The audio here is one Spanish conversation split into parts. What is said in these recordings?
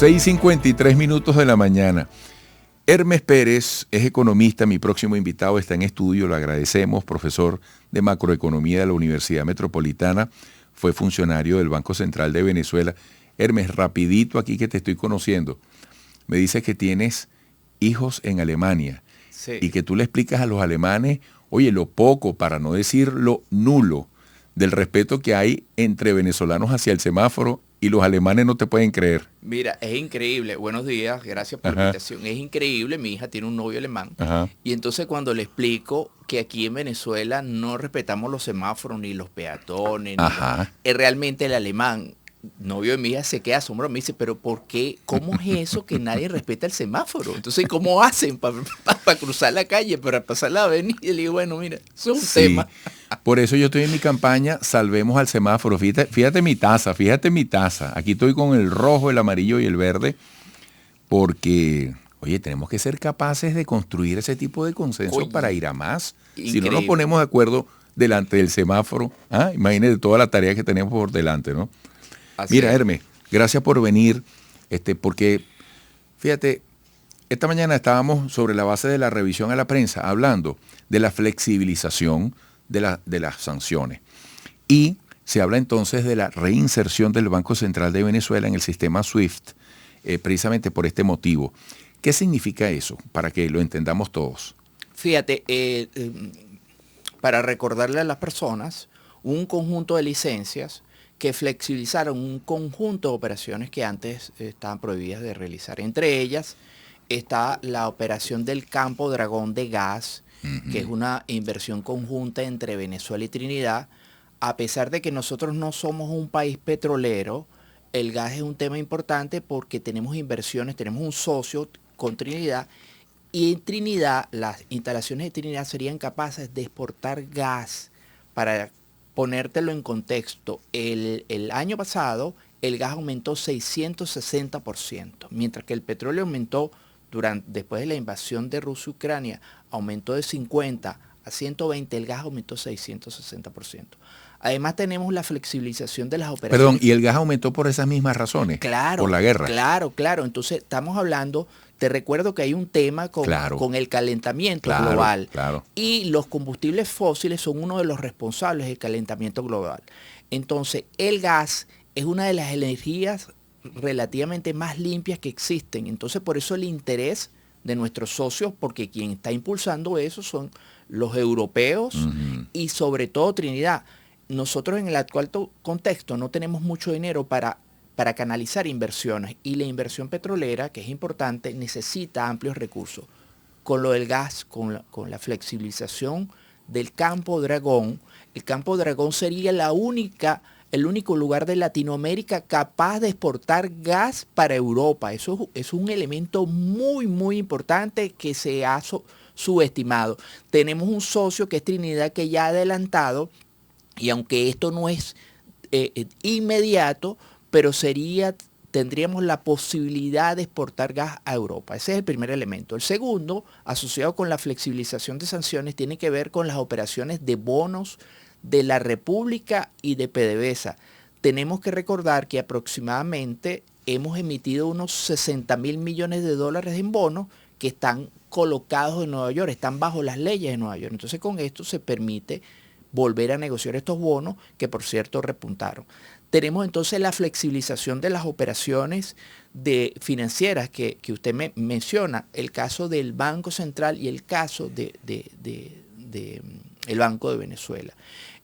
6:53 de la mañana. Hermes Pérez es economista, mi próximo invitado está en estudio, lo agradecemos, profesor de macroeconomía de la Universidad Metropolitana, fue funcionario del Banco Central de Venezuela. Hermes, rapidito aquí que te estoy conociendo, me dices que tienes hijos en Alemania, sí, y que tú le explicas a los alemanes, oye, lo poco, para no decir lo nulo, del respeto que hay entre venezolanos hacia el semáforo, y los alemanes no te pueden creer. Mira, es increíble. Buenos días, gracias por la invitación. Es increíble, mi hija tiene un novio alemán. Y entonces cuando le explico que aquí en Venezuela no respetamos los semáforos, ni los peatones, realmente el alemán, novio de mi hija, se queda asombrado. Me dice, pero ¿por qué? ¿Cómo es eso que nadie respeta el semáforo? Entonces, ¿cómo hacen para cruzar la calle, para pasar la avenida? Y le digo, bueno, mira, eso es un tema. Por eso yo estoy en mi campaña, salvemos al semáforo. Fíjate mi taza. Aquí estoy con el rojo, el amarillo y el verde, porque, oye, tenemos que ser capaces de construir ese tipo de consenso para ir a más. Increíble. Si no nos ponemos de acuerdo delante del semáforo, imagínate toda la tarea que tenemos por delante, ¿no? Mira, Hermes, gracias por venir, porque, fíjate, esta mañana estábamos sobre la base de la revisión a la prensa hablando de la flexibilización de las sanciones. Y se habla entonces de la reinserción del Banco Central de Venezuela en el sistema SWIFT, precisamente por este motivo. ¿Qué significa eso? Para que lo entendamos todos. Fíjate, para recordarle a las personas, un conjunto de licencias que flexibilizaron un conjunto de operaciones que antes estaban prohibidas de realizar. Entre ellas está la operación del Campo Dragón de gas, que es una inversión conjunta entre Venezuela y Trinidad. A pesar de que nosotros no somos un país petrolero, el gas es un tema importante porque tenemos inversiones, tenemos un socio con Trinidad, y en Trinidad, las instalaciones de Trinidad serían capaces de exportar gas. Para ponértelo en contexto, el año pasado el gas aumentó 660%, mientras que el petróleo aumentó después de la invasión de Rusia y Ucrania, aumentó de 50 a 120, el gas aumentó 660%. Además tenemos la flexibilización de las operaciones. Perdón, ¿y el gas aumentó por esas mismas razones? Claro. Por la guerra. Claro. Entonces estamos hablando, te recuerdo que hay un tema con el calentamiento global. Claro. Y los combustibles fósiles son uno de los responsables del calentamiento global. Entonces el gas es una de las energías relativamente más limpias que existen. Entonces por eso el interés de nuestros socios, porque quien está impulsando eso son los europeos y sobre todo Trinidad. Nosotros en el actual contexto no tenemos mucho dinero para canalizar inversiones, y la inversión petrolera, que es importante, necesita amplios recursos. Con lo del gas, con la flexibilización del Campo Dragón, el Campo Dragón sería el único lugar de Latinoamérica capaz de exportar gas para Europa. Eso es un elemento muy, muy importante que se ha subestimado. Tenemos un socio que es Trinidad, que ya ha adelantado, y aunque esto no es inmediato, pero tendríamos la posibilidad de exportar gas a Europa. Ese es el primer elemento. El segundo, asociado con la flexibilización de sanciones, tiene que ver con las operaciones de bonos de la República y de PDVSA. Tenemos que recordar que aproximadamente hemos emitido unos 60.000 millones de dólares en bonos que están colocados en Nueva York, están bajo las leyes de Nueva York. Entonces con esto se permite volver a negociar estos bonos que, por cierto, repuntaron. Tenemos entonces la flexibilización de las operaciones financieras que usted me menciona, el caso del Banco Central y el caso el Banco de Venezuela.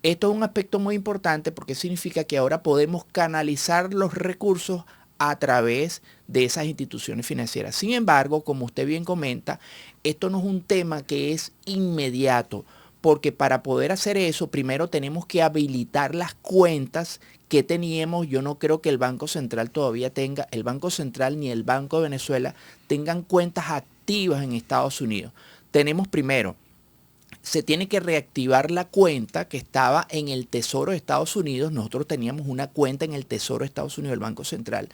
Esto es un aspecto muy importante porque significa que ahora podemos canalizar los recursos a través de esas instituciones financieras. Sin embargo, como usted bien comenta, esto no es un tema que es inmediato, porque para poder hacer eso, primero tenemos que habilitar las cuentas que teníamos. Yo no creo que el Banco Central todavía tenga, el Banco Central ni el Banco de Venezuela tengan cuentas activas en Estados Unidos. Tenemos primero, se tiene que reactivar la cuenta que estaba en el Tesoro de Estados Unidos. Nosotros teníamos una cuenta en el Tesoro de Estados Unidos, el Banco Central.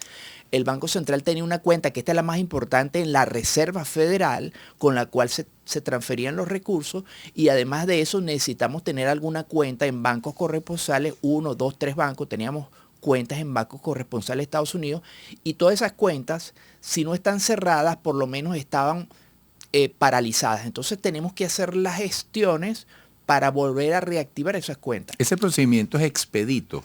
El Banco Central tenía una cuenta, que esta es la más importante, en la Reserva Federal, con la cual se transferían los recursos, y además de eso necesitamos tener alguna cuenta en bancos corresponsales, 1, 2, 3 bancos. Teníamos cuentas en bancos corresponsales de Estados Unidos, y todas esas cuentas, si no están cerradas, por lo menos estaban paralizadas. Entonces tenemos que hacer las gestiones para volver a reactivar esas cuentas. ¿Ese procedimiento es expedito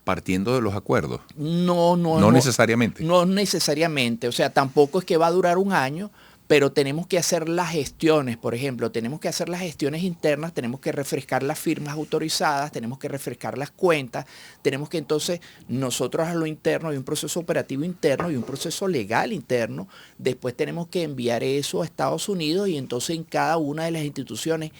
partiendo de los acuerdos? No necesariamente. No necesariamente. O sea, tampoco es que va a durar un año, pero tenemos que hacer las gestiones. Por ejemplo, tenemos que hacer las gestiones internas, tenemos que refrescar las firmas autorizadas, tenemos que refrescar las cuentas, tenemos que entonces nosotros a lo interno, hay un proceso operativo interno y un proceso legal interno. Después tenemos que enviar eso a Estados Unidos y entonces en cada una de las instituciones,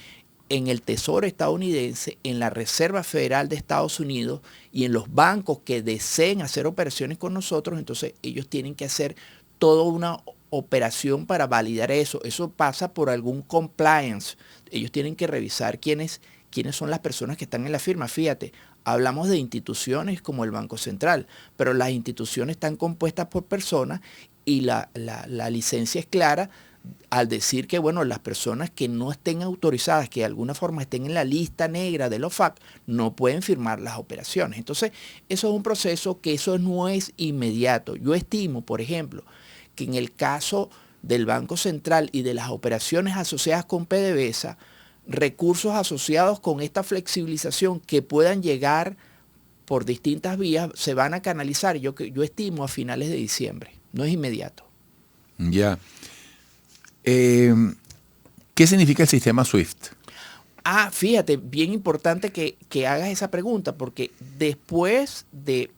en el Tesoro estadounidense, en la Reserva Federal de Estados Unidos y en los bancos que deseen hacer operaciones con nosotros, entonces ellos tienen que hacer toda una operación para validar eso. Eso pasa por algún compliance. Ellos tienen que revisar quiénes son las personas que están en la firma. Fíjate, hablamos de instituciones como el Banco Central, pero las instituciones están compuestas por personas y la licencia es clara al decir que, bueno, las personas que no estén autorizadas, que de alguna forma estén en la lista negra de los FAC, no pueden firmar las operaciones. Entonces, eso es un proceso que eso no es inmediato. Yo estimo, por ejemplo, que en el caso del Banco Central y de las operaciones asociadas con PDVSA, recursos asociados con esta flexibilización que puedan llegar por distintas vías se van a canalizar, yo estimo a finales de diciembre, no es inmediato. Ya. ¿Qué significa el sistema SWIFT? Fíjate, bien importante que hagas esa pregunta, porque después de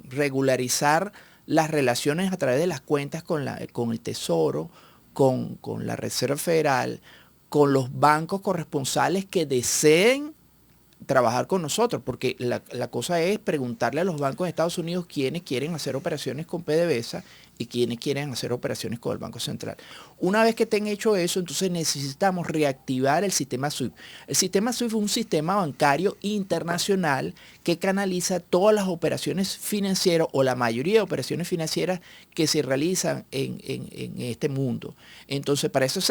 regularizar las relaciones a través de las cuentas con el Tesoro, con la Reserva Federal, con los bancos corresponsales que deseen trabajar con nosotros, porque la cosa es preguntarle a los bancos de Estados Unidos quiénes quieren hacer operaciones con PDVSA y quiénes quieren hacer operaciones con el Banco Central. Una vez que estén hecho eso, entonces necesitamos reactivar el sistema SWIFT. El sistema SWIFT es un sistema bancario internacional que canaliza todas las operaciones financieras o la mayoría de operaciones financieras que se realizan en este mundo. Entonces, para ese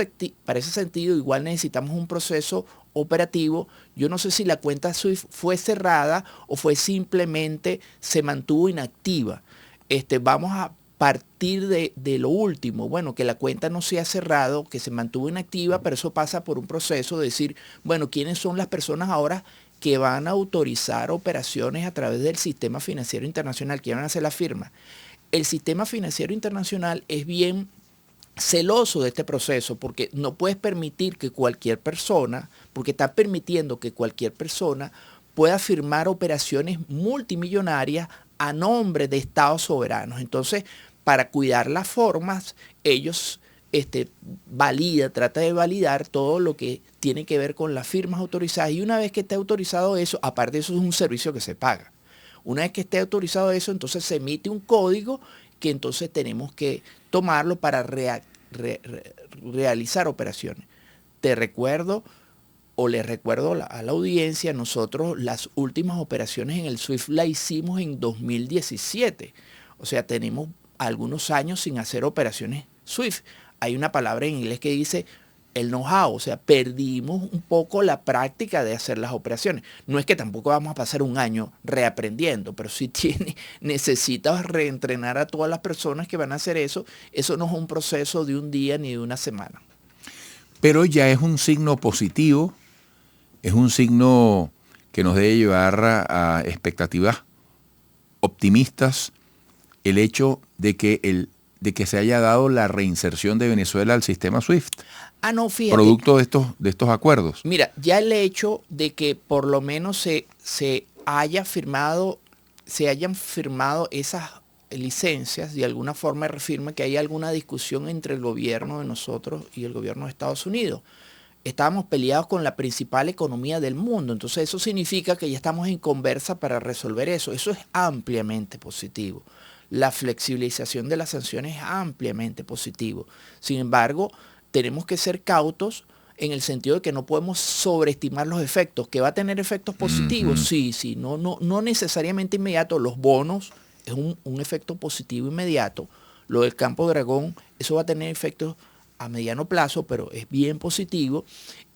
sentido, igual necesitamos un proceso operativo. Yo no sé si la cuenta SWIFT fue cerrada o fue simplemente se mantuvo inactiva. Vamos a partir de lo último, bueno, que la cuenta no se ha cerrado, que se mantuvo inactiva, pero eso pasa por un proceso de decir, bueno, ¿quiénes son las personas ahora que van a autorizar operaciones a través del sistema financiero internacional, que van a hacer la firma? El sistema financiero internacional es bien celoso de este proceso porque no puedes permitir que cualquier persona, porque está permitiendo que cualquier persona pueda firmar operaciones multimillonarias a nombre de estados soberanos. Entonces, para cuidar las formas, ellos trata de validar todo lo que tiene que ver con las firmas autorizadas, y una vez que esté autorizado eso, aparte de eso es un servicio que se paga. Una vez que esté autorizado eso, entonces se emite un código que entonces tenemos que tomarlo para realizar operaciones. Te recuerdo o les recuerdo a la audiencia, nosotros las últimas operaciones en el SWIFT la hicimos en 2017. O sea, tenemos algunos años sin hacer operaciones SWIFT. Hay una palabra en inglés que dice el know-how, o sea, perdimos un poco la práctica de hacer las operaciones. No es que tampoco vamos a pasar un año reaprendiendo, pero sí necesitas reentrenar a todas las personas que van a hacer eso. Eso no es un proceso de un día ni de una semana. Pero ya es un signo positivo, es un signo que nos debe llevar a expectativas optimistas el hecho de que se haya dado la reinserción de Venezuela al sistema SWIFT. No, fíjate. Producto de estos acuerdos. Mira, ya el hecho de que por lo menos se hayan firmado esas licencias, de alguna forma reafirma que hay alguna discusión entre el gobierno de nosotros y el gobierno de Estados Unidos. Estábamos peleados con la principal economía del mundo, entonces eso significa que ya estamos en conversa para resolver eso. Eso es ampliamente positivo. La flexibilización de las sanciones es ampliamente positivo. Sin embargo, tenemos que ser cautos en el sentido de que no podemos sobreestimar los efectos. ¿Que va a tener efectos positivos? Sí, no necesariamente inmediato. Los bonos es un efecto positivo inmediato. Lo del Campo Dragón, eso va a tener efectos a mediano plazo, pero es bien positivo.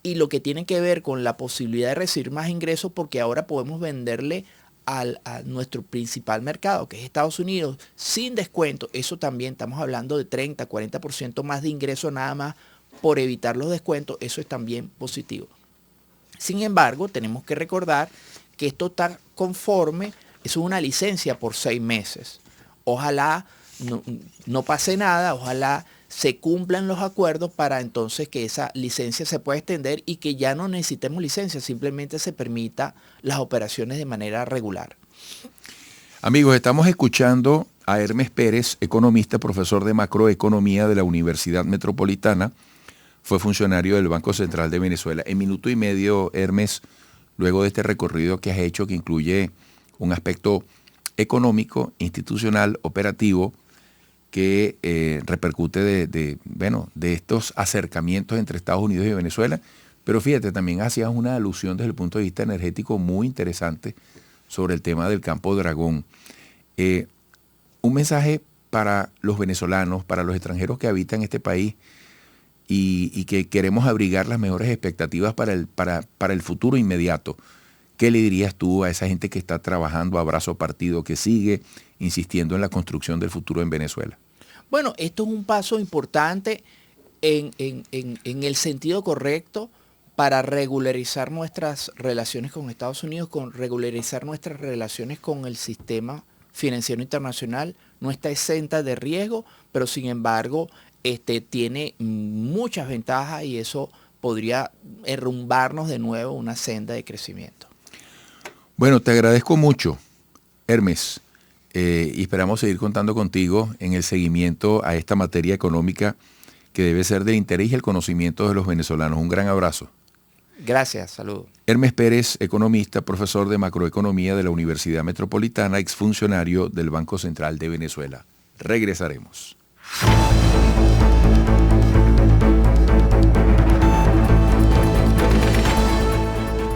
Y lo que tiene que ver con la posibilidad de recibir más ingresos, porque ahora podemos venderle a nuestro principal mercado, que es Estados Unidos, sin descuento, eso también estamos hablando de 30, 40% más de ingreso nada más por evitar los descuentos, eso es también positivo. Sin embargo, tenemos que recordar que esto está conforme, eso es una licencia por 6 meses. Ojalá no pase nada, ojalá se cumplan los acuerdos para entonces que esa licencia se pueda extender y que ya no necesitemos licencia, simplemente se permita las operaciones de manera regular. Amigos, estamos escuchando a Hermes Pérez, economista, profesor de macroeconomía de la Universidad Metropolitana, fue funcionario del Banco Central de Venezuela. En minuto y medio, Hermes, luego de este recorrido que has hecho, que incluye un aspecto económico, institucional, operativo, que repercute de estos acercamientos entre Estados Unidos y Venezuela. Pero fíjate, también hacías una alusión desde el punto de vista energético muy interesante sobre el tema del Campo Dragón. Un mensaje para los venezolanos, para los extranjeros que habitan este país y que queremos abrigar las mejores expectativas para el futuro inmediato. ¿Qué le dirías tú a esa gente que está trabajando a brazo partido, que sigue insistiendo en la construcción del futuro en Venezuela? Bueno, esto es un paso importante en el sentido correcto para regularizar nuestras relaciones con Estados Unidos, regularizar nuestras relaciones con el sistema financiero internacional. No está exenta de riesgo, pero sin embargo tiene muchas ventajas y eso podría derrumbarnos de nuevo una senda de crecimiento. Bueno, te agradezco mucho, Hermes, y esperamos seguir contando contigo en el seguimiento a esta materia económica que debe ser del interés y el conocimiento de los venezolanos. Un gran abrazo. Gracias, saludos. Hermes Pérez, economista, profesor de macroeconomía de la Universidad Metropolitana, exfuncionario del Banco Central de Venezuela. Regresaremos.